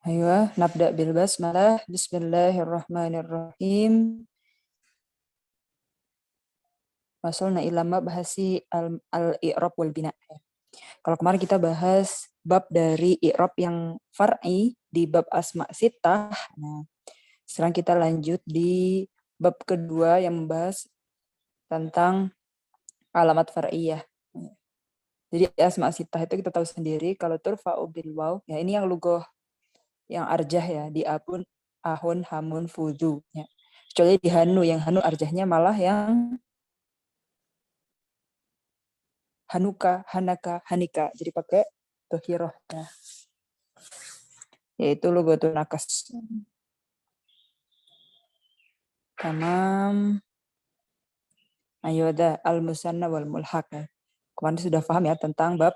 Ayo, nabda bil basmalah. Bismillahirrahmanirrahim. Wasalna ilama bahasi al-i'rab wal bina. Kalau kemarin kita bahas bab dari i'rab yang far'i di bab asma sittah. Nah, sekarang kita lanjut di bab kedua yang membahas tentang alamat far'iyah. Jadi asma sittah itu kita tahu sendiri kalau turfa'u bil waw, ya ini yang lugoh yang arjah ya, di abun, ahun, hamun, fudu. Ya. Kecuali di hanu, yang hanu arjahnya malah yang hanuka, hanaka, hanika. Jadi pakai tohiroh. Ya. Yaitu lugotu nakas. Tamam. Ayo ada al-musanna wal mulhaq. Ya. Kemarin sudah paham ya tentang bab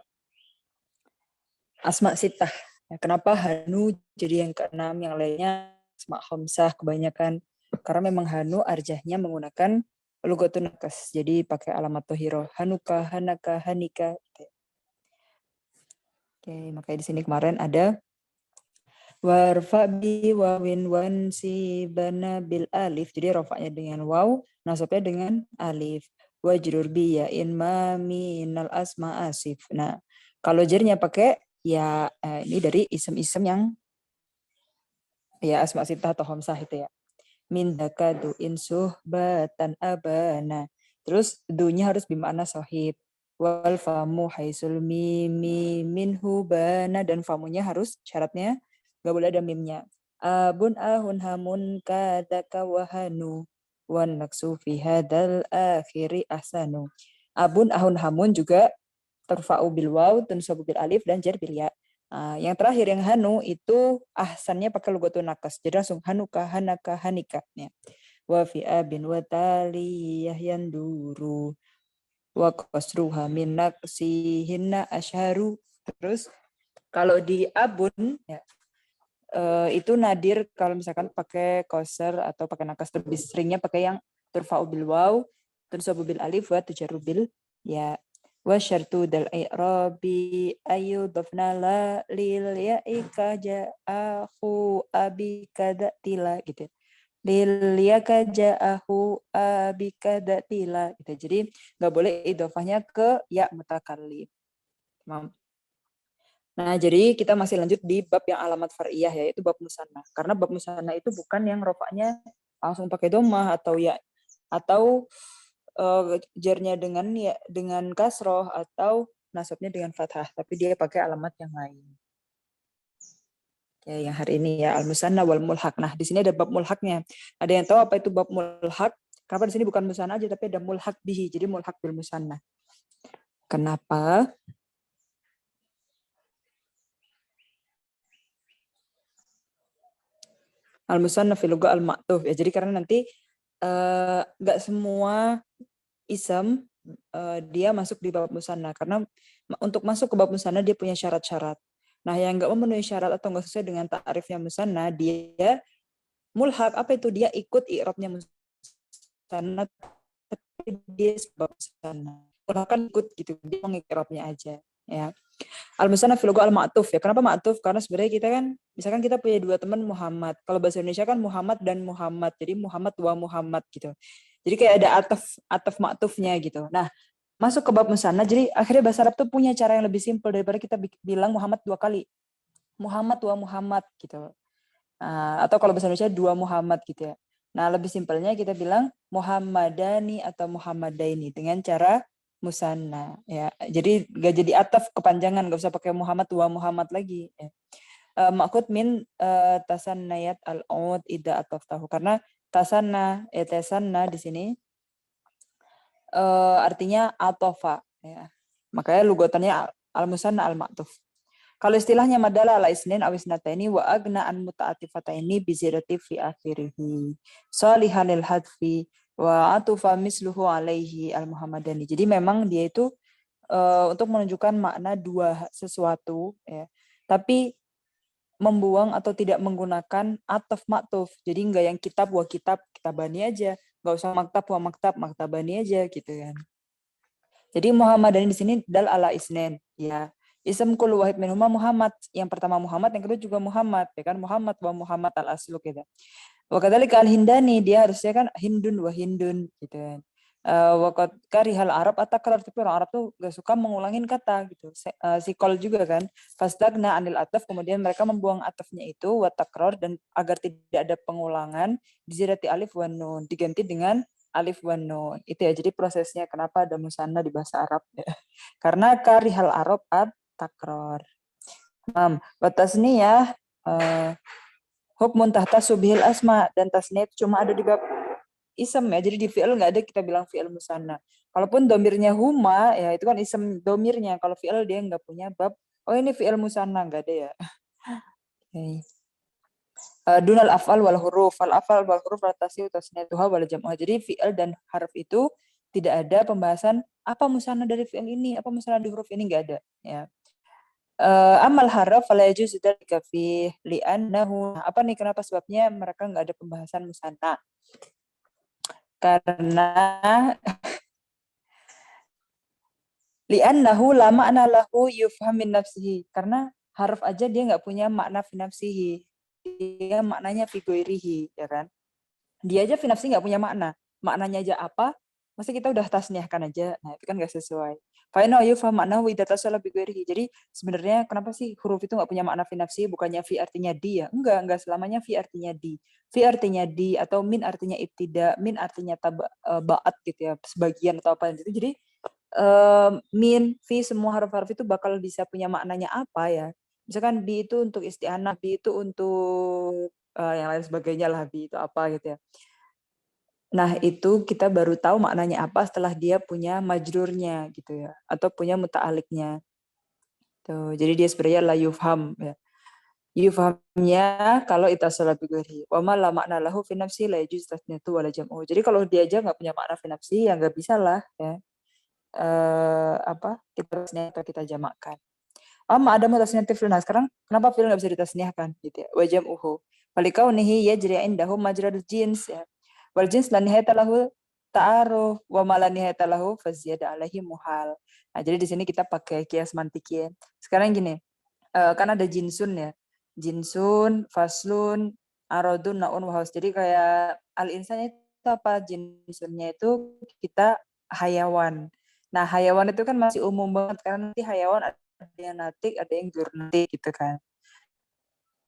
asma sittah. Ya, kenapa hanu jadi yang keenam, yang lainnya asma khamsah kebanyakan. Karena memang hanu arjahnya menggunakan lughatun nakas. Jadi pakai alamat tohiro. Hanuka, hanaka, hanika. Oke, makanya di sini kemarin ada warfa bi wawin wan si bana bil alif. Jadi rofaknya dengan waw, nasabnya dengan alif. Wajrur bi ya in ma minal asma asif. Nah, kalau jarnya pakai ya ini dari isem-isem yang ya asma sittah atau khamsah itu ya. Min dakadu insuh batan abana. Terus dunya harus bermakna sahib. Wal famu haisul mimi minhu bana, dan famunya harus syaratnya nggak boleh ada mimnya. Abun ahun hamun kadaka wahanu wan naksu fi hadal akhiri ahsanu. Abun ahun hamun juga terfa'u bil waw, tunsabu bil alif, dan jar bil ya. Yang terakhir yang hanu itu ahsannya pakai lughatun nakas. Jadi langsung hanuka, hanaka, hanika. Ya. Wa fi abin wa taliyah yanduru wa qasruha min naqsihinna asharu. Terus kalau di abun ya, itu nadir kalau misalkan pakai qasr atau pakai nakas, lebih seringnya pakai yang turfa'u bil waw, tunsabu bil alif, wa tujarru bil ya. Wa syartu dal i'rabi ayyudhafna la lil ya'ika ja'ahu abika datila gitu. Lil ya'ika ja'ahu abika datila gitu. Jadi nggak boleh idhofahnya ke ya mutakallim. Nah, jadi kita masih lanjut di bab yang alamat far'iyah, yaitu bab musanna. Karena bab musanna itu bukan yang rofaknya langsung pakai domah atau ya, atau jarnya dengan ya dengan kasroh atau nasabnya dengan fathah, tapi dia pakai alamat yang lain. Ya, yang hari ini ya al-musanna wal mulhaq. Nah, di sini ada bab mulhaqnya. Ada yang tahu apa itu bab mulhaq? Kenapa di sini bukan musanna aja tapi ada mulhaq bihi. Jadi mulhaq bil musanna. Kenapa? Al-musanna fil lugha al-ma'tuf. Ya, jadi karena nanti nggak semua ism dia masuk di bab musanna, karena untuk masuk ke bab musanna dia punya syarat-syarat. Nah, yang nggak memenuhi syarat atau nggak sesuai dengan ta'rifnya musanna, dia mulhaq. Apa itu? Dia ikut i'rabnya musanna, tapi dia sebab musanna. Mulhaq kan ikut gitu, dia mengikirabnya aja. Ya. Al-musanna fil lugha al-ma'tuf ya. Kenapa ma'tuf? Karena sebenarnya kita kan, misalkan kita punya dua teman Muhammad. Kalau bahasa Indonesia kan Muhammad dan Muhammad. Jadi Muhammad wa Muhammad gitu. Jadi kayak ada ataf ma'tufnya gitu. Nah, masuk ke bab musanna, jadi akhirnya bahasa Arab tuh punya cara yang lebih simpel daripada kita bilang Muhammad dua kali. Muhammad wa Muhammad gitu. Atau kalau bahasa Indonesia dua Muhammad gitu ya. Nah, lebih simpelnya kita bilang Muhammadani atau Muhammadaini dengan cara musanna ya. Jadi gak jadi ataf kepanjangan, gak usah pakai Muhammad wa Muhammad lagi ya. Maksud min tasannayat al-ud ida ataf tahu, karena tasanna di sini artinya atofa ya. Makanya lugatannya al-musanna al-ma'tuf. Kalau istilahnya madala ala isnin aw isnataini wa agna an muta'atifataini bi ziyadati fi akhirih. Salihan lil hadfi wa atufa misluhu alaihi al-muhammadani. Jadi memang dia itu untuk menunjukkan makna dua sesuatu ya. Tapi membuang atau tidak menggunakan ataf maktuf. Jadi enggak yang kitab wa kitab, kitabani aja. Enggak usah maktab wa maktab, maktabani aja gitu kan. Jadi Muhammadani di sini dal ala isnin ya. Ism kullu wahid minhuma Muhammad. Yang pertama Muhammad, yang kedua juga Muhammad, ya kan? Muhammad wa Muhammad al aslu gitu. Wa kadzalika al Hindani, dia harusnya kan Hindun wa Hindun gitu kan. Wa qad karihal Arab atakrar, tapi orang Arab tuh gak suka mengulangin kata gitu. Sikol juga kan. Fastagna anil ataf, kemudian mereka membuang atafnya itu wa takror, dan agar tidak ada pengulangan dizirati alif wa nun, diganti dengan alif wa nun. Itu ya, jadi prosesnya kenapa ada musanna di bahasa Arab ya. Karena karihal Arab at takror. Wa tasniyah hukmun tahta subhil asma, dan tasniyah itu cuma ada di bab isem ya, jadi di fi'il nggak ada kita bilang fi'il musanna. Kalaupun domirnya huma ya itu kan isem domirnya, kalau fi'il dia nggak punya bab oh ini fi'il musanna, nggak ada ya. Okay. Dunal af'al wal huruf, al af'al wal huruf ratasi tasniyatuha wal jam'uha. Jadi fi'il dan harf itu tidak ada pembahasan apa musanna dari fi'il ini, apa musanna dari huruf ini, nggak ada ya. Amal haraf fala yajuz dzalika fi li'annahu, apa nih kenapa sebabnya mereka nggak ada pembahasan musanna? Karena li'annahu la ma'na lahu yufham min nafsihi, karena harf aja dia nggak punya makna fi nafsihi, dia maknanya fi ghairihi, ya kan? Dia aja fi nafsihi nggak punya makna, maknanya aja apa? Masa kita udah tasniahkan aja, nah itu kan nggak sesuai. Fa'innahu yufham ma'nahu idza tasala bi ghairihi. Jadi sebenarnya kenapa sih huruf itu nggak punya makna fi nafsihi, bukannya fi artinya di ya? Enggak selamanya fi artinya di. Fi artinya di, atau min artinya ibtida, min artinya ba'at gitu ya, sebagian atau apa gitu. Jadi min, fi, semua harf-harf itu bakal bisa punya maknanya apa ya. Misalkan bi itu untuk isti'anah, bi itu untuk yang lain sebagainya lah, bi itu apa gitu ya. Nah itu kita baru tahu maknanya apa setelah dia punya majrurnya gitu ya, atau punya muta'aliknya. Tuh, jadi dia sebenarnya la yufham ya. Yufhamnya kalau itasala bi ghairi. Wa ma la makna lahu fi nafsi la yajuz tasniyatu wala jam'u. Jadi kalau dia aja nggak punya makna fi nafsi ya nggak bisa lah ya. Kita tasniah atau kita jamakkan. Ada mutasniyatif fil. Nah, sekarang kenapa fil nggak bisa ditasniahkan gitu ya? Wajam uhu. Falikaunihi yajri indahum majrad jins ya. Wal jins la nihayata lahu ta'aruf wa ma la nihayata lahu faziyada alaihi muhal. Nah, jadi di sini kita pakai kias mantikin. Sekarang gini, kan ada jinsun ya. Jinsun, faslun, arodun, naun, wahaus. Jadi kayak al-insan itu apa? Jinsunnya itu kita hayawan. Nah, hayawan itu kan masih umum banget karena nanti hayawan ada yang natik, ada yang jurnatik gitu kan.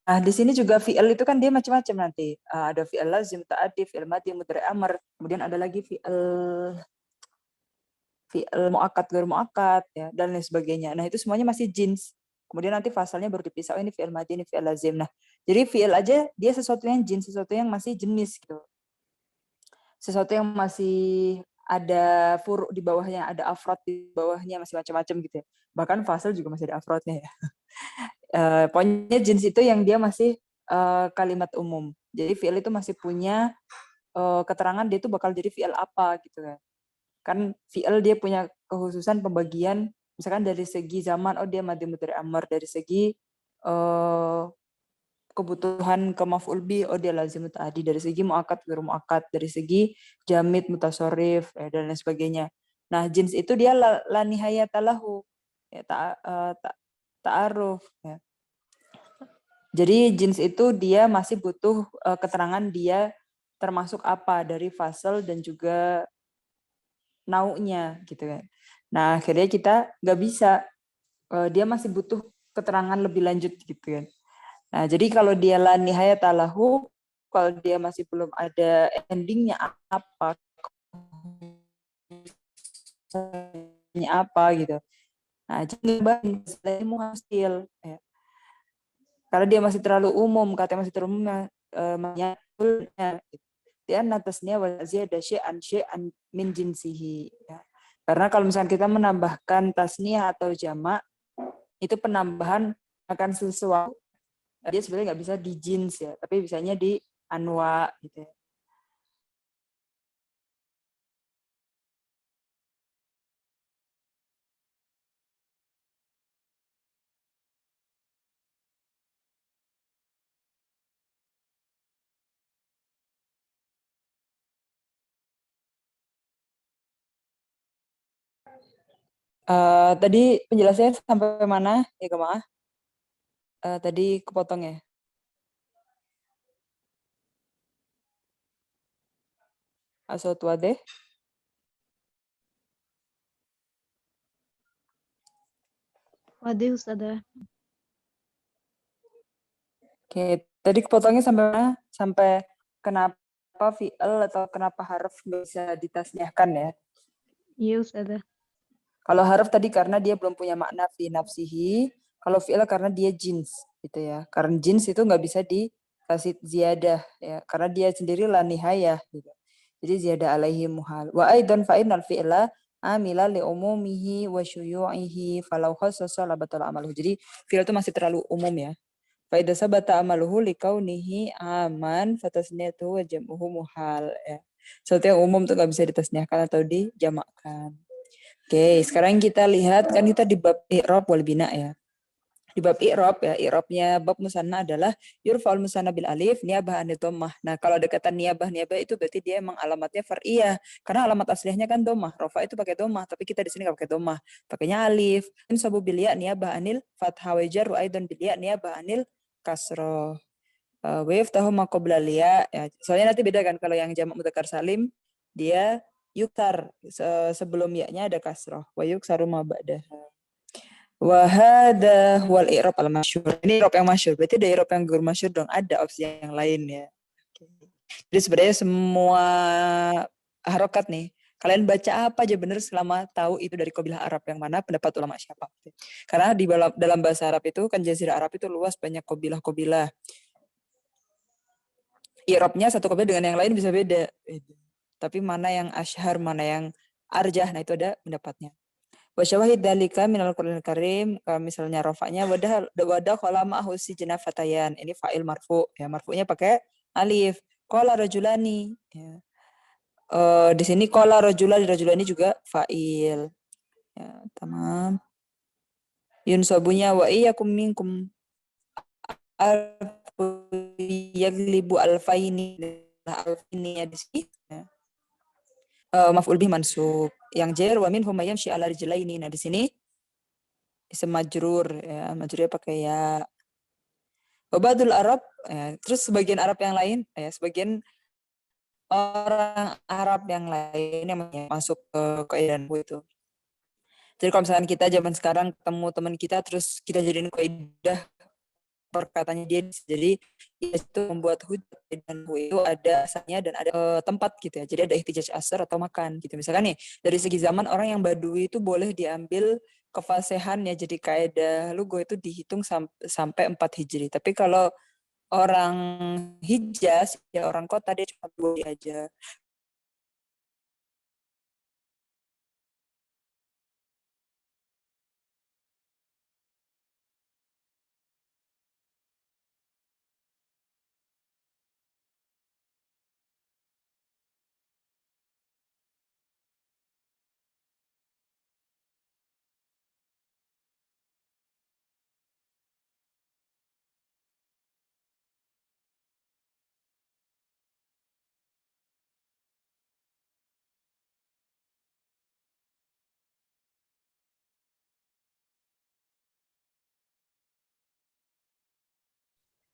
Nah, di sini juga fi'il itu kan dia macam-macam nanti. Ada fi'il lazim, ta'addi, fi'il madi, mudhari amr. Kemudian ada lagi fi'il mu'akkad, ghair mu'akkad ya, dan lain sebagainya. Nah, itu semuanya masih jins. Kemudian nanti fasalnya baru dipisah, ini fi'il madi, ini fi'il lazim. Nah, jadi fi'il aja dia sesuatu yang jins, sesuatu yang masih jenis gitu. Sesuatu yang masih ada furu di bawahnya, ada afrod di bawahnya, masih macam-macam gitu ya. Bahkan fasal juga masih ada afrodnya ya. Pokoknya jenis itu yang dia masih kalimat umum. Jadi fi'il itu masih punya keterangan dia itu bakal jadi fi'il apa gitu kan. Kan fi'il dia punya kekhususan pembagian, misalkan dari segi zaman, oh dia madi mudhari amr, dari segi kebutuhan ke maf'ul bi, oh dia lazim muta'addi, dari segi mu'akkad ghair mu'akkad, dari segi jamid mutasorif dan lain sebagainya. Nah, jins itu dia la nihayata lahu ya, ta'aruf ya. Jadi jins itu dia masih butuh keterangan dia termasuk apa dari fasal dan juga naunya gitu kan. Nah, akhirnya kita nggak bisa, dia masih butuh keterangan lebih lanjut gitu kan. Nah, jadi kalau dia la nihayata lahu, kalau dia masih belum ada endingnya apa, apa gitu. Nah, jadi muhasil ya. Karena dia masih terlalu umum, katanya masih terlalu umum, menyatunya dia atasnya wazia ada syai'an min jinsihi ya. Karena kalau misalnya kita menambahkan tasniah atau jamak, itu penambahan akan sesuatu, dia sebenarnya nggak bisa di jins ya, tapi bisanya di anwa gitu ya. Tadi penjelasannya sampai mana ya Kemaah? Tadi kepotong ya. Asal deh. Wadih Ustazah. Oke, tadi kepotongnya sampai mana? Sampai kenapa fi'il atau kenapa harf nggak bisa ditasniahkan ya? Iya Ustazah. Kalau harf tadi karena dia belum punya makna fi nafsihi, kalau fi'il karena dia jins gitu ya. Karena jins itu nggak bisa dikasih ziyadah ya, karena dia sendiri la nihayah gitu. Jadi ziyadah alaihi muhal. Wa aidan fa innal fi'la amila li umumihi wa syuyu'ihi falau khassasa la batala amaluhu. Jadi fi'il itu masih terlalu umum ya. Fa idza sabata amaluhu li kaunihi aman fatasniyatuhu wa jam'uhu muhal ya. Sesuatu yang umum tuh nggak bisa ditasniahkan atau dijamakkan. Oke, sekarang kita lihat kan kita di bab i'rab wal bina ya. Di bab i'rab ya, i'rabnya bab musanna adalah yurfa'ul musanna bil alif niyabah an dhammah. Nah, kalau ada kata niyabah itu berarti dia emang alamatnya far'iyah. Karena alamat aslinya kan dhammah. Rafa itu pakai dhammah, tapi kita di sini enggak pakai dhammah. Pakainya alif. Sabu bil ya niyabah anil fathah wa jar wa aidan bil ya niyabah anil kasroh. Wa yaftahu ma qabla ya. Soalnya nanti beda kan kalau yang jamak mudzakkar salim dia yuktar sebelum ya-nya ada kasroh. Wa yuksaru ma ba'dah. Wa hadha wal i'rab al masyhur. Ini i'rab yang masyhur. Berarti ada i'rab yang gur masyhur dong. Ada opsi yang lain ya. Jadi sebenarnya semua harokat nih. Kalian baca apa aja bener selama tahu itu dari qabilah Arab yang mana pendapat ulama siapa. Karena di dalam bahasa Arab itu kan jazirah Arab itu luas banyak qabilah-qabilah. I'rabnya satu qabilah dengan yang lain bisa beda. Tapi mana yang asyhar, mana yang arjah, nah itu ada pendapatnya. Wa syawahid dzalika minal Qur'anil Karim, kalau misalnya rafa'nya wadah qala ma'ahu sijna fatayan. Ini fa'il marfu, ya marfu'nya pakai alif. Qala rajulani, ya. Di sini qala rajulani juga fa'il. Ya, tamam. Yunsabunya wa iyyakum minkum yaglibu alfaini. Alfaini ya di sini. Ya. Maf'ul bih mansub. Yang jar wa minhum may yamshi ala rijlaini. Nah di sini isim majrur ya, majrurnya pakai ya. Wabadul Arab ya, terus sebagian Arab yang lain ya, sebagian orang Arab yang lain yang masuk ke kaidah itu. Jadi kalau misalnya kita zaman sekarang ketemu teman kita terus kita jadiin kaidah perkataannya dia, jadi itu membuat hujat dan itu ada asalnya dan ada tempat gitu ya. Jadi ada ihtijaj asar atau makan gitu. Misalkan nih dari segi zaman orang yang badui itu boleh diambil kefasihan ya, jadi kaidah lugo itu dihitung sampai 4 Hijri. Tapi kalau orang Hijaz ya orang kota dia cuma 2 aja.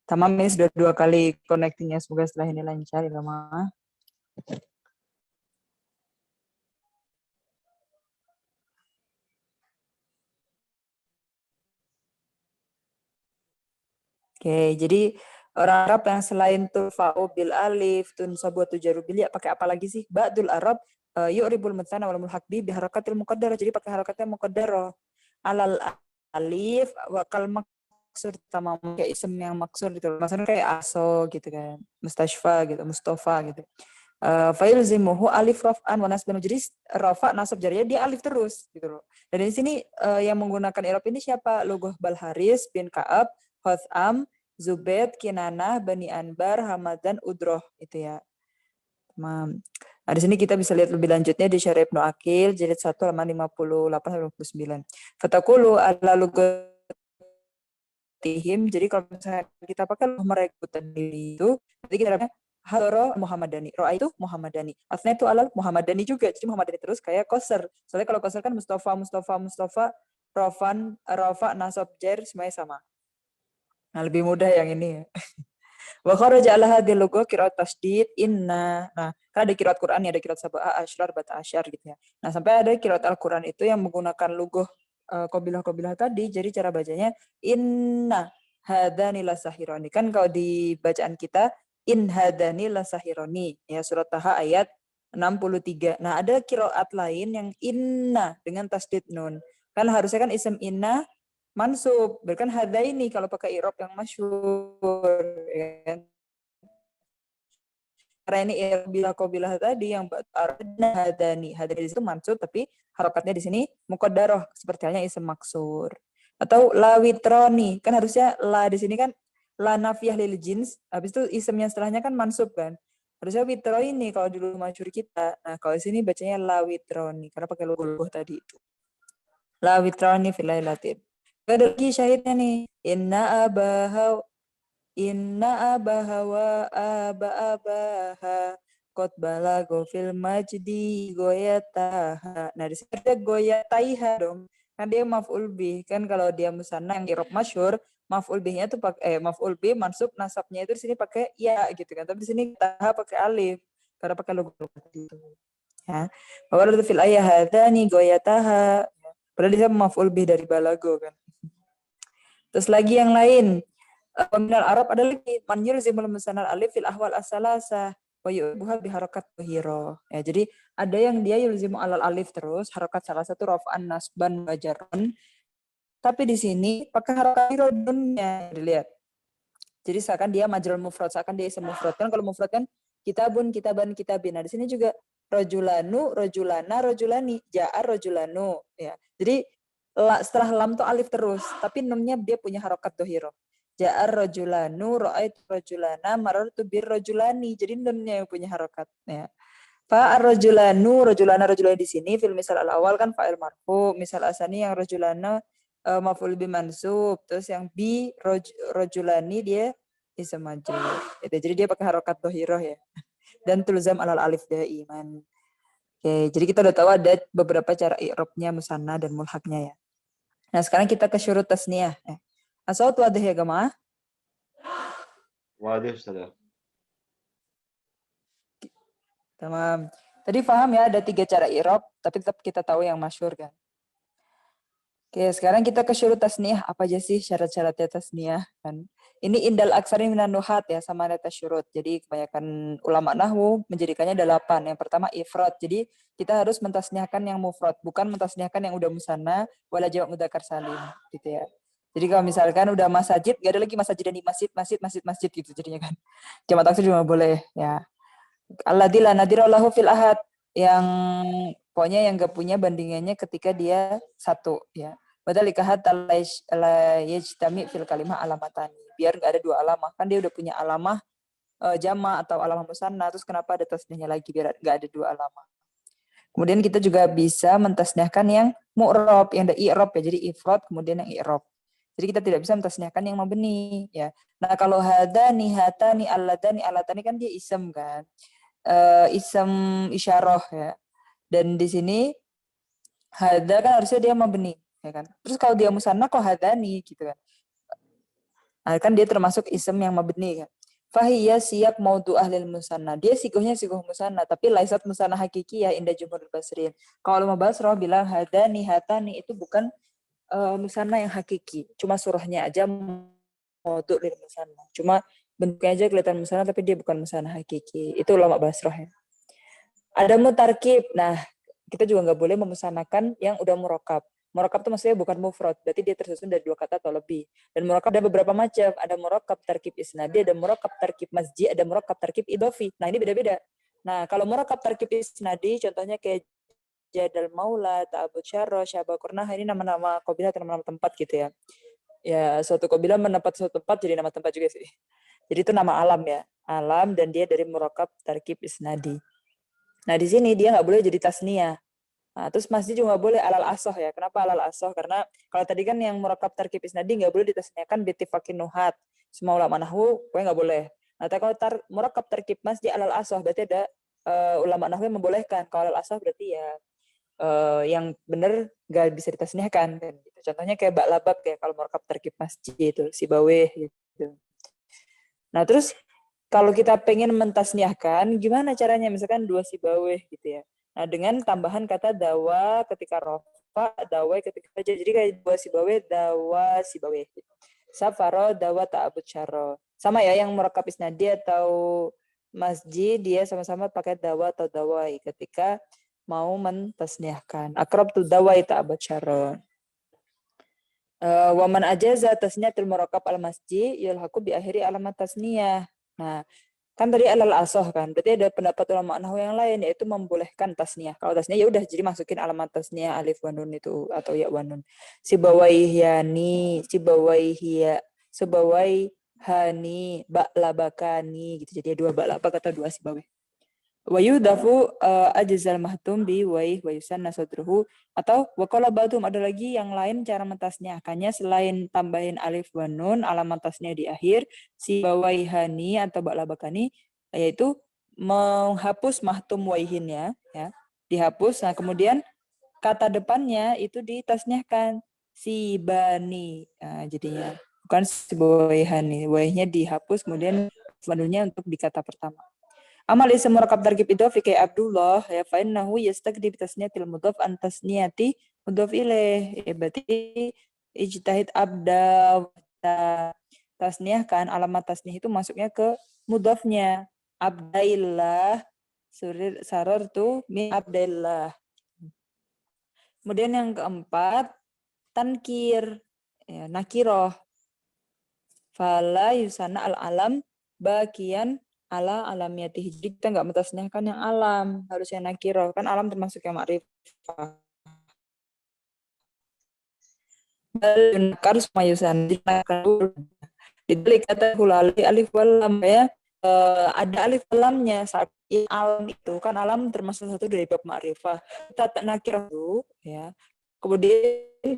Tamam ini sudah 2 kali connectingnya, semoga setelah ini lancar ya Mama. Oke, jadi orang Arab yang selain turfa'u bil alif, tunsabu tujaru bil ya pakai apa lagi sih? Ba'dul Arab yu'ribul mutsanna wal mulhaq bi harakatil muqaddarah. Jadi pakai harakatnya muqaddarah. Alal alif wa kal maksur sama kayak isim yang maksur gitu. Maksudnya kayak aso gitu kan. Mustashfa gitu, Mustafa gitu. Failzimuhu alif raf'an wa nasban. Jadi rafa nasab jariyah dia alif terus gitu loh. Dan di sini yang menggunakan i'rab ini siapa? Lughah Balharis bin Ka'ab, Hotham, Zubaid, Kinanah, Bani Anbar, Hamadan, Udroh itu ya. Nah, di sini kita bisa lihat lebih lanjutnya di Syarah Ibnu Aqil jilid 1 halaman 58-59. Fatakulu ala lugatihim. Jadi kalau misalnya kita pakai mereka tadi itu, berarti kita Hadoro Muhammadani. Ro'a itu Muhammadani. Asna itu alal Muhammadani juga. Jadi Muhammadani terus kayak koser. Soalnya kalau koser kan Mustafa, Rafa, Nasab, Jair, semuanya sama. Nah, lebih mudah yang ini ya. Wa kharaja ala hadhihi logo qiraat tasdid inna. Nah, kan ada qiraat Quran ya, ada qiraat sab'a asyar, bata asyar gitu ya. Nah, sampai ada qiraat Al-Quran itu yang menggunakan logo qabilah-qabilah tadi, jadi cara bacanya inna hadani lasahironi. Kan kalau di bacaan kita in hadani lasahironi ya, surat Taha ayat 63. Nah, ada qiraat lain yang inna dengan tasdid nun. Kan harusnya kan ism inna mansub, berarti kan hadaini kalau pakai i'rab yang masyhur ya. Karena ini bila qabilah tadi yang hadani di situ mansub tapi harokatnya di sini muqaddarah seperti halnya ism maksur. Atau la witroni, kan harusnya la di sini kan la nafiyah lil jins, habis itu ismnya setelahnya kan mansub kan. Harusnya witroni kalau dulu masyhur kita. Nah, kalau di sini bacanya la witroni karena pakai logo tadi itu. La witroni fil lailatin. Ada lagi syahidnya nih. Inna abaha wa abaha qad balago fil majdi goyataha. Nah, di sini ada goyataiha dong. Kan dia maf'ul bih. Kan kalau dia musanna yang i'rab masyhur, maf'ul bihnya tuh pakai maf'ul bih mansub nasabnya itu di sini pakai ya gitu kan. Tapi di sini taha pakai alif karena pakai logo itu. Ya. Bahwa itu fil ayah hadani goyataha. Padahal dia maf'ul bih dari balago kan. Terus lagi yang lain, peminal Arab ada lagi man yulzimul musanal alif fil ahwal as-salasa wa yu'buha bi harakat dhahira. Ya, jadi ada yang dia yulzimu alal alif terus harakat salah satu raf'an nasban wa jarran. Tapi di sini pakai harakat rodunnya, dilihat. Jadi seakan dia majrul mufrad, seakan dia ism mufrad. Kan kalau mufrad kan kitabun, kitaban, kitabin. Nah, di sini juga rajulanu, rajulana, rajulani, ja'ar rajulanu, ya. Jadi setelah lam tuh alif terus, tapi nunnya dia punya harokat dohiro. Ja'ar rajulanu, ra'aitu rajulana, marartu bir rajulani. Jadi nunnya yang punya harokat. Ya. Fa ar-rajulanu, rajulana, rajulani di sini fil misal al-awal kan fa'il marfu, misal asani yang rajulana maf'ul bi mansub, terus yang bi rajulani dia ism majrur. Jadi dia pakai harokat dohiroh ya. Dan tulzam alal alif daiman. Oke, jadi kita udah tahu ada beberapa cara i'rabnya musanna dan mulhaknya ya. Nah, sekarang kita ke syurut tasniyah. Asal wadih ya, Gama? Wadih, Ustaz. Tamam. Tadi paham ya ada 3 cara i'rab, tapi tetap kita tahu yang masyhur kan. Oke, sekarang kita ke syurut tasniyah. Apa aja sih syarat-syaratnya tasniyah kan? Ini indal aksari minan nuhat ya, sama ada syurut. Jadi kebanyakan ulama nahwu menjadikannya 8. Yang pertama ifrad. Jadi kita harus mentasniyahkan yang mufrad, bukan mentasniyahkan yang udah musanna wala jawab mudzakkar salim gitu ya. Jadi kalau misalkan udah masajid, gak ada lagi masajid dan masjid gitu jadinya kan. Jamak taksir juga boleh ya. Alladzi la nadira lahu fil ahad, yang pokoknya yang gak punya bandingannya ketika dia satu ya. Badalika hatta la yajtami fil kalimah alamatani. Biar gak ada 2 alamah. Kan dia udah punya alamah jama atau alamah musanna, terus kenapa ada tasnihnya lagi biar gak ada 2 alamah. Kemudian kita juga bisa mentasnihkan yang mu'rab, yang ada i'rab ya. Jadi ifrad kemudian yang i'rab. Jadi kita tidak bisa mentasnihkan yang mabni ya. Nah, kalau hadani, hatani, alladani, alatani kan dia ism kan. Ism isyarah ya. Dan di sini hada kan harusnya dia mabni ya kan. Terus kalau dia musanna kok hadani gitu kan. Nah, kan dia termasuk ism yang mabni kan. Fahiyya siyak maudu ahlil musanna. Dia siguhnya siguh musanna, tapi laisat musanna hakiki ya indah jumhur basrin. Kalau ulama Basrah bilang hadani, hatani itu bukan musanna yang hakiki. Cuma surahnya aja maudu lil musanna. Cuma bentuknya aja kelihatan musanna tapi dia bukan musanna hakiki. Itu ulama Basrah ya. Ada mutarkib. Nah, kita juga nggak boleh memusanakan yang udah murakab. Murakab itu maksudnya bukan mufrad, berarti dia tersusun dari 2 kata atau lebih. Dan murakab ada beberapa macam. Ada murakab tarkib isnadi, ada murakab tarkib masji, ada murakab tarkib idofi. Nah, ini beda-beda. Nah, kalau murakab tarkib isnadi, contohnya kayak Jadal Maula, Ta'abud Syarro, Syabah Kurnah, ini nama-nama qabilah atau nama-nama tempat gitu ya. Ya, suatu qabilah menempat suatu tempat jadi nama tempat juga sih. Jadi itu nama alam ya. Alam dan dia dari murakab tarkib isnadi. Nah, di sini dia nggak boleh jadi tasniyah. Nah, terus masjid juga nggak boleh alal asoh ya. Kenapa alal asoh? Karena kalau tadi kan yang murakab tarkib isnadi nggak boleh ditasniyahkan bitifaqin nuhat. Semua ulama nahwu pokoknya nggak boleh. Nah, kalau murakkab tarkib masji alal asah berarti ada ulama nahwu membolehkan. Kalau alal asah berarti ya yang benar gak bisa ditasniahkan kan gitu. Contohnya kayak bak labak ya kalau murakkab tarkib masji itu si baweh gitu. Nah, terus kalau kita pengen mentasniahkan gimana caranya? Misalkan dua si baweh gitu ya. Nah, dengan tambahan kata dawa ketika rofa, dawa ketika fajar. Jadi kayak dua si baweh, dawa si baweh. Safaro, dawa ta'abud syaro. Sama ya yang murakkab isnadi atau masjid dia sama-sama pakai dawa atau dawai ketika mau mentasniahkan. Akrab tu dawai ta'abud syaro. Waman ajaza tasniyatul murakkab al masjid yulhaqu bi akhiri alamat tasniyah. Nah, kan tadi alal asoh kan. Berarti ada pendapat ulama nahwu yang lain yaitu membolehkan tasniyah. Kalau tasniyah ya udah jadi masukin alamat tasniyah alif wa nun itu atau ya wa nun. Sibawaihiyani, sibawaihani, ba'labakani gitu. Jadi dua ba'labak atau dua sibawai. Wa yudafu ajzal mahtum bi waih wa yusanna sadruhu atau wa qala ba'dhum ada lagi yang lain cara mentasniahkannya selain tambahin alif wa nun alamat tasniah di akhir si bawaihani atau ba'labakani yaitu menghapus mahtum waihinnya ya dihapus. Nah, kemudian kata depannya itu ditasniahkan si bani. Nah, jadinya bukan si bawaihani, waihnya dihapus kemudian wanunnya untuk di kata pertama. Amal ism murakkab tarkib idhaf fi Abdullah ya fa innahu yastaqdi bi tasniyatil mudhaf an tasniyati mudhaf ilaih. Ya, berarti ijtahid abda tasniahkan alamat tasniah itu masuknya ke mudhafnya. Abdaillah sarartu min abdaillah. Kemudian yang keempat tankir ya, nakiroh. Fala yusana al alam bagian ala alamiyati. Jadi kita nggak mentasniahkan yang alam, harus yang nakiro. Kan alam termasuk yang ma'rifah. Harus mayusan dibalik kata hulali alif walam ya. Ada alif walamnya saat alam itu kan alam termasuk satu dari bab ma'rifah. Kita nakiro dulu ya. Kemudian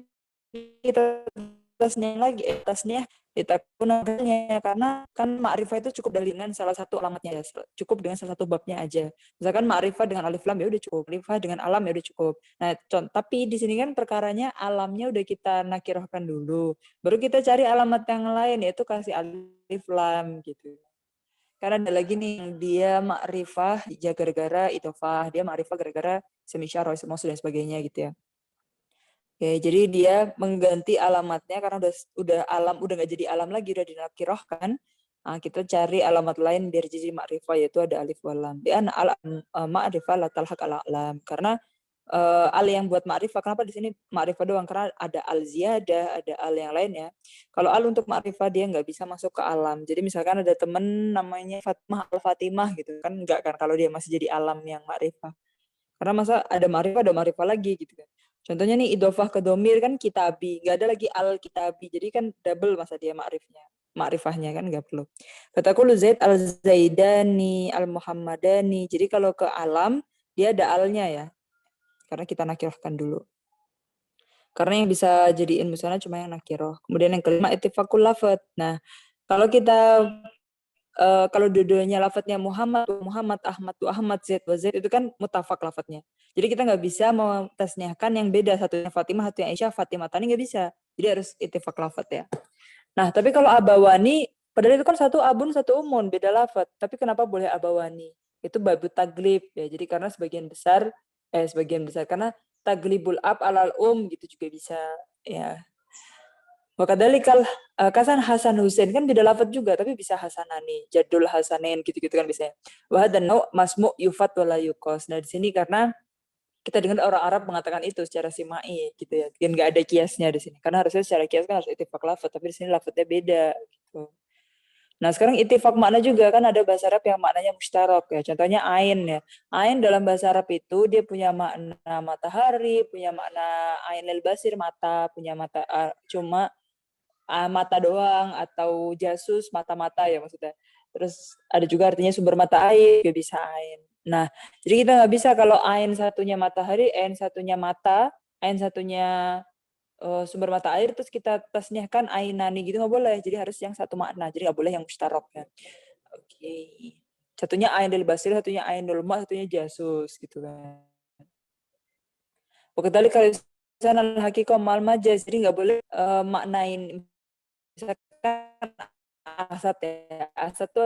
kita tasniah ditakunnya karena kan ma'rifah itu cukup dengan salah satu alamatnya ya, cukup dengan salah satu babnya aja. Misalkan ma'rifah dengan alif lam ya udah cukup, ma'rifah dengan alam ya udah cukup. Nah, tapi di sini kan perkaranya alamnya udah kita nakirahkan dulu, baru kita cari alamat yang lain yaitu kasih alif lam gitu. Karena ada lagi nih dia ma'rifah ya gara-gara idhofah, dia ma'rifah gara-gara semisyarah, maksud dan sebagainya gitu ya. Oke, jadi dia mengganti alamatnya karena udah alam udah nggak jadi alam lagi, udah dinakirahkan. Nah, kita cari alamat lain biar jadi ma'rifah yaitu ada alif walam. Dia alam ma'rifah la talhaq ala alam. Karena al yang buat ma'rifah, kenapa di sini ma'rifah doang? Karena ada al ziyadah, ada al yang lain ya. Kalau al untuk ma'rifah dia nggak bisa masuk ke alam. Jadi misalkan ada temen namanya Fatimah al-Fatimah gitu kan, nggak kan kalau dia masih jadi alam yang ma'rifah. Karena masa ada ma'rifah lagi gitu kan. Contohnya nih idhofah ke domir kan kitabi, nggak ada lagi al-kitabi. Jadi kan double masa dia ma'rifahnya kan nggak perlu. Fatakulu Zaid al-Zaidani, al-Muhammadani. Jadi kalau ke alam dia ada alnya ya. Karena kita nakirahkan dulu. Karena yang bisa jadiin misalnya cuma yang nakirah. Kemudian yang kelima ittifaqul lafadz. Nah, kalau kita kalau dua-duanya lafadznya Muhammad, Ahmad, Zaid, Zaid itu kan mutafak lafadznya. Jadi kita nggak bisa mentasniahkan yang beda, satunya Fatimah, satunya Aisyah, Fatimah tani nggak bisa. Jadi harus ittifaq lafadz ya. Nah, tapi kalau abawani, padahal itu kan satu abun, satu umun, beda lafadz. Tapi kenapa boleh abawani? Itu babu taglib ya. Jadi karena sebagian besar karena taglibul ab alal gitu juga bisa ya. Wakadalikal kasan Hasan Husain kan beda lafadz juga tapi bisa Hasanani, Jadul Hasanin gitu-gitu kan biasanya. Wa dan no masmu yufat wala yukos. Nah di sini karena kita dengar orang Arab mengatakan itu secara simai gitu ya. Dan enggak ada kiasnya di sini. Karena harusnya secara kias kan harus ittifaq lafadz tapi di sini lafadznya beda gitu. Nah, sekarang ittifaq makna juga kan ada bahasa Arab yang maknanya mustarak ya. Contohnya ain ya. Ain dalam bahasa Arab itu dia punya makna matahari, punya makna ainil basir mata, punya mata cuma mata doang atau jasus mata-mata ya maksudnya. Terus ada juga artinya sumber mata air juga bisa ain. Nah, jadi kita nggak bisa kalau ain satunya matahari, ain satunya mata, ain satunya sumber mata air terus kita tasniahkan ainani gitu nggak boleh. Jadi harus yang satu makna. Jadi nggak boleh yang mustarok ya. Oke. Satunya Ainul Basri, satunya Ainul Ma, satunya Jasus gitu kan. Waktu kalau sana hakikat mal majaz, jadi nggak boleh maknain misalkan asat ya. Asat tuh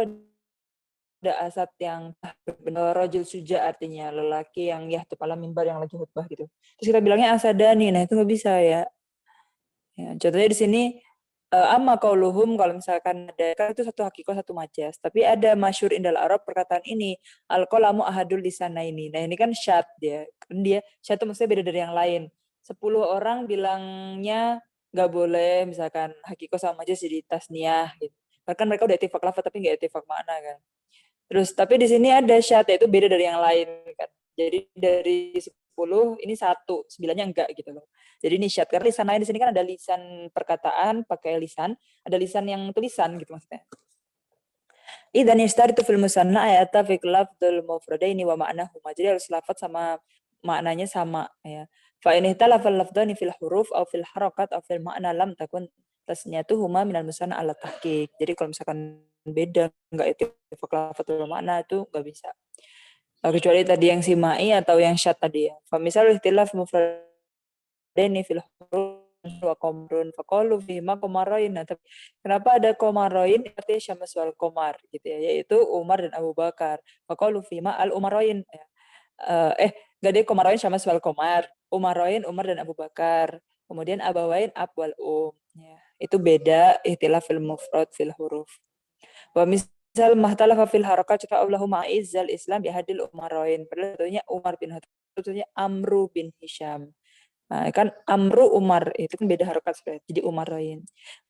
ada asat yang benar rajul suja artinya lelaki yang ya kepala mimbar yang lagi khutbah gitu. Terus kita bilangnya asadani, nah itu nggak bisa ya. Ya, contohnya di sini amma qauluhum kalau misalkan ada kan itu satu hakikat satu majas, tapi ada masyhur indal Arab perkataan ini al qalamu ahadul lisana ini. Nah, ini kan syad dia. Kan dia syad itu maksudnya beda dari yang lain. 10 orang bilangnya nggak boleh misalkan hakikat sama majas jadi tasniah gitu. Bahkan mereka udah ittifaq lafaz tapi nggak ittifaq makna kan. Terus tapi di sini ada syad yaitu beda dari yang lain kan. Jadi dari 10 ini satu, 9-nya enggak gitu loh. Jadi ini syad karena lisan lain di sini kan ada lisan perkataan pakai lisan, ada lisan yang tulisan gitu maksudnya. Idzan yashtaritu fil musanna ayata fi lafdzul mufradaini wa ma'nahuma. Jadi harus lafaz sama maknanya sama ya. Fa in ihtalafa al-lafdzani fil huruf aw fil harakat aw fil ma'na lam takun tasniyatuhuma minal musanna ala tahqiq. Jadi kalau misalkan beda enggak ittifaq lafadzul makna itu enggak bisa. Kecuali tadi yang simai atau yang syad tadi ya. Fa misal ihtilaf mufradaini fil huruf wa qamrun faqalu fi ma qamarain. Nah, tapi kenapa ada qamarain artinya Syams wal Qamar gitu ya, yaitu Umar dan Abu Bakar. Faqalu fi ma al Umarain ya. Enggak deh qamarain Syams wal Qamar. Umarain Umar dan Abu Bakar. Kemudian abawain ab wal ya. Itu beda ihtilaf fil mufrad fil huruf. Wa misal mahtalafa fil harakat cakap Allahu ma'izzal Islam bi hadil umarain. Padahal tentunya Umar bin Khattab, tentunya Amru bin Hisham. Nah, kan Amru Umar itu kan beda harokat sebenarnya. Jadi Umarain.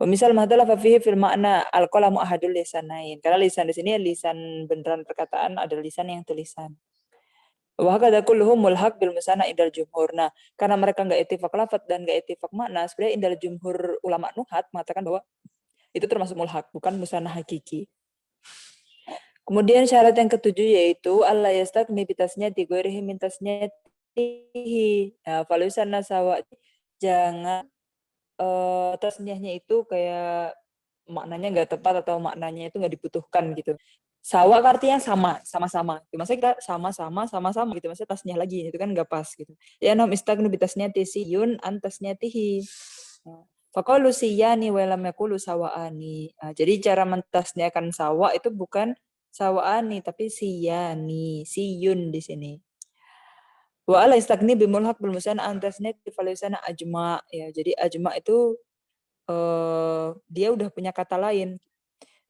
Misal mahtalafa fihi fil makna al-qalamu ahadul lisanain. Karena lisan di sini lisan beneran perkataan ada lisan yang tulisan. Wa hakadha kulluhum mulhaq bil musanna indal jumhur. Nah, karena mereka enggak ittifaq lafaz dan enggak ittifaq makna, sebenarnya indal jumhur ulama nuhat mengatakan bahwa itu termasuk mulhaq, bukan musanna hakiki. Kemudian syarat yang ketujuh yaitu Allah yastagni bitasnya tigorihi mintasnya tihi. Nah, falusan nasawa jangan tasniahnya itu kayak maknanya nggak tepat atau maknanya itu nggak dibutuhkan gitu. Sawa artinya sama, sama-sama. Maksudnya kita sama-sama, sama-sama gitu. Maksudnya tasniah lagi, itu kan nggak pas gitu. Ya nam istagnu bitasnya tisiyun antasnya tihi. Faqalu siyani wa lam yaqulu sawaani. Jadi cara mentasniahkan sawa itu bukan sawaani tapi siyani, siyun di sini. Wa ala istagni bimulhaq bil musanna antasnya falusana ajma ya. Jadi ajma itu dia udah punya kata lain.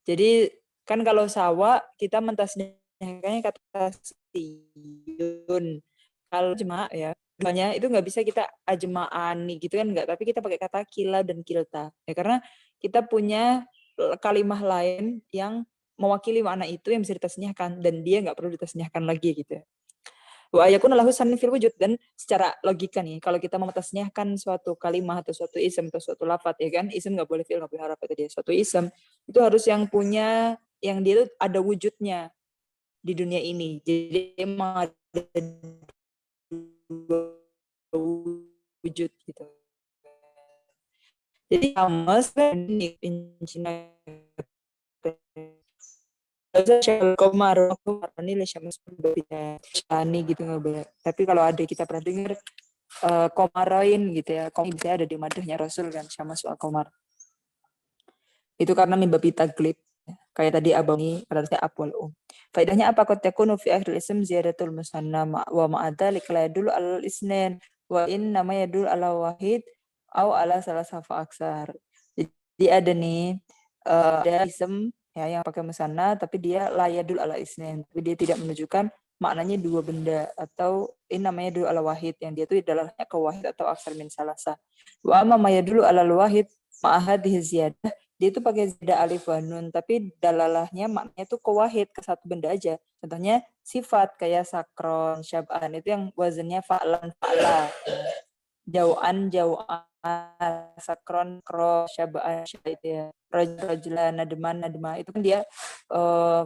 Jadi kan kalau sawa kita mentasniahkannya kata siyun. Kalau ajma ya, duanya itu nggak bisa kita ajma'ani gitu kan nggak, tapi kita pakai kata kila dan kilta. Ya karena kita punya kalimah lain yang mewakili makna itu yang bisa ditasniahkan dan dia nggak perlu ditasniahkan lagi gitu. Wa yakuna lahu sanin fil wujud, dan secara logika nih kalau kita mau tasniahkan suatu kalimah atau suatu ism atau suatu lafaz ya kan, ism nggak boleh fi'il nggak boleh haraf itu dia. Suatu ism itu harus yang punya yang dia itu ada wujudnya di dunia ini. Jadi emang ada dua wujud gitu. Jadi sama ini komar ini shani gitu nggak boleh. Tapi kalau ada kita pernah dengar komarain gitu ya, bisa ada di madahnya Rasul kan sama soal komar. Itu karena mimbabi taglib. Kayak tadi abang artinya apwal Faedahnya apa? Qad takunu fi akhir ism ziyadatul musanna wa ma'adha likla dulu al isnin wa in nama yadul ala wahid au ala salah safa aksar. Jadi ada nih ada ism ya yang pakai musanna tapi dia la yadul ala isnin, tapi dia tidak menunjukkan maknanya dua benda, atau in namanya dulu ala wahid yang dia itu dalamnya ke wahid atau aksar min salasa. Wa amma ma yadulu ala wahid ma'ahadhihi ziyadah, dia itu pakai ziyadah alif wa nun tapi dalalahnya maknanya itu ke wahid, ke satu benda aja. Contohnya sifat kayak sakron, syab'an itu yang wazannya fa'lan fa'la. Jau'an sakron kro syab'an itu ya. Rajulan nadma itu kan dia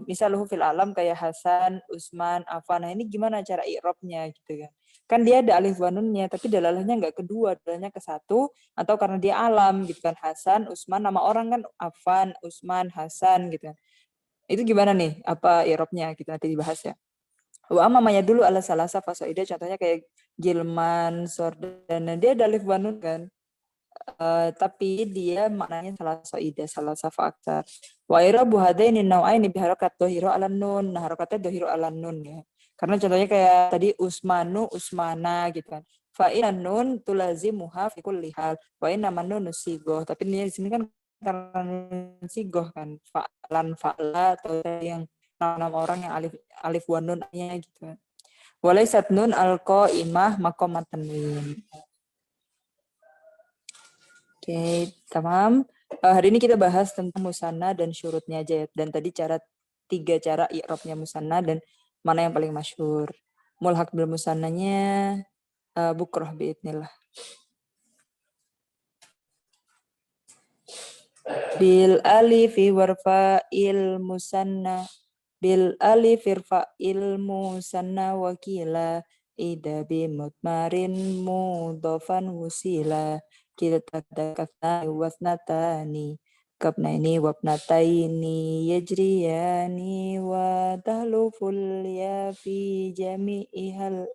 misalnya fil alam kayak Hasan, Usman, Afan. Nah ini gimana cara i'rabnya gitu kan. Kan dia ada alif wa nunnya tapi dalalahnya enggak kedua, dalalahnya ke satu, atau karena dia alam gitu kan. Hasan, Usman, nama orang kan Afan, Usman, Hasan gitu kan. Itu gimana nih? Apa i'rabnya? Kita nanti dibahas ya. Wa amma ma yadullu ala salasa fasoida, contohnya kayak Gilman, Sordana, dia ada alif wa nun kan. Tapi dia maknanya salasoida, salasa fa'aksar. Wa i'rabu hadaini nau'aini biharakat dhahiru ala nun. Nah, harakatnya dhahiru ala nun ya. Karena contohnya kayak tadi Usmanu, Usmana gitu kan. Fa inna nun tulazimuha fi kulli hal. Wa inna nun sigoh. Tapi ini di sini kan karena nun sigoh kan. Fa'lan, fa'la, atau yang nama orang yang alif wa nunnya gitu. Walaysat nun al-qaimah maqamat tanwin. Oke, tamam. Hari ini kita bahas tentang musanna dan syurutnya aja ya. Dan tadi tiga cara i'rabnya musanna dan mana yang paling masyhur. Mulhaq bil musannanya bukroh biidnillah. Bil alifi warfa'il musanna. Bil alif irfa'il musanna wakila. Ida bimutmarin mudofan wusila. Kita takdakatna wasnatani. Kabnaini wabnataini yajriyani wa tahluful ya fi jami'ihal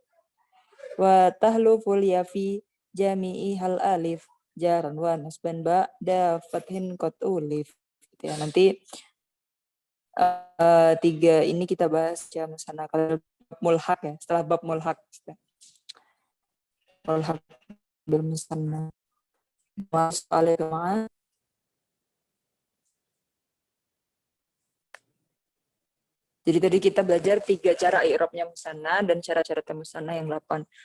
wa tahluful ya fi jami'ihal alif jaran wa nasban ba'da fathin qad ulif. Ya, nanti tiga ini kita bahas ya musanna kalau mulhaq ya, setelah bab mulhaq. Mulhaq bil musanna. Wassalamualaikum. Jadi tadi kita belajar tiga cara i'rabnya musanna dan cara-cara musanna yang 8.